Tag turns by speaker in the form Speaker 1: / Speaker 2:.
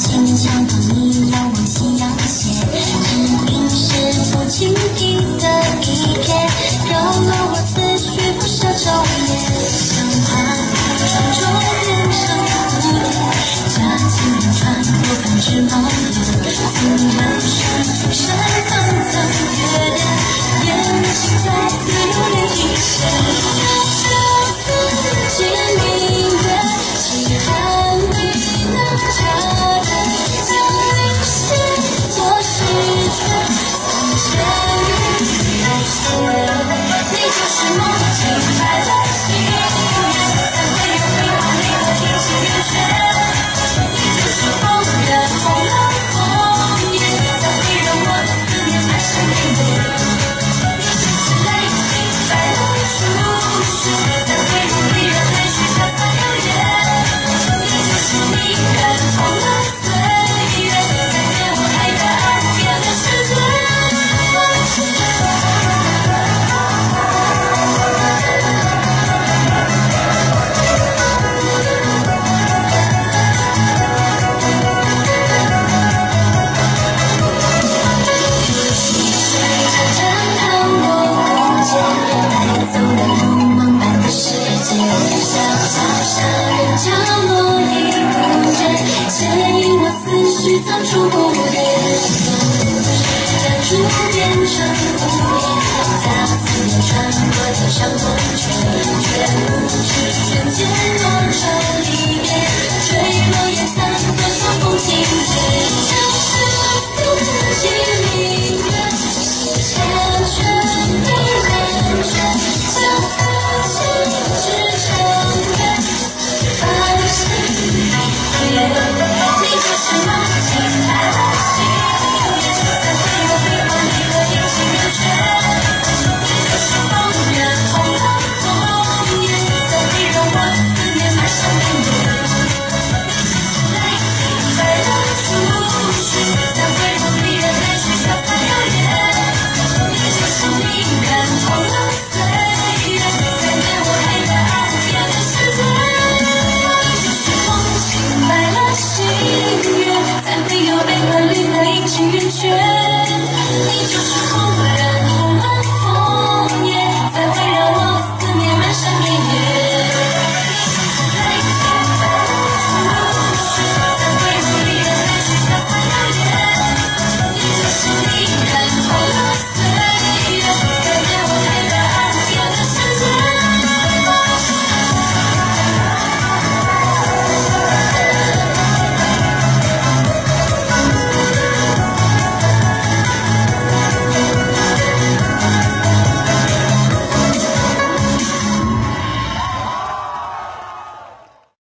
Speaker 1: 坚强的你要往夕阳斜，指引是不经意的一瞥，扰乱我思绪不舍昼夜，像花在窗中变成蝴蝶，假情人穿过繁枝茂叶，纵然是浮生层层叠叠，眼睛再次有涟漪现，这次见明月，期盼你能察觉，将灵犀做试卷，三千日有心人，你就是梦境白了心愿，才会有迷惘里的阴晴圆缺，你就是风人红了枫叶，才会让我的思念满山遍野，你就是泪滴白了初雪，才会让离人泪水洒洒摇曳，你就是迷人红了岁月，改变我爱的爱无边的世界。藏住不变，弹珠变成蝴蝶，在思念穿过天上风卷，却不知瞬间多少离别，坠落叶散作小风轻解，像是四季明月，缱绻的感觉，将自己织成缘，繁星一瞥，你就是梦境来了心愿，才会有迷惘里的阴晴圆缺，你就是风人红了枫叶，才会让我的思念满山遍野，泪滴白了初雪，才会让离人泪水洒洒摇曳，你就是迷人红了岁月，改变我爱的爱无边的世界，你就是梦境白了心愿，才会有悲欢离合阴晴圆缺，你就是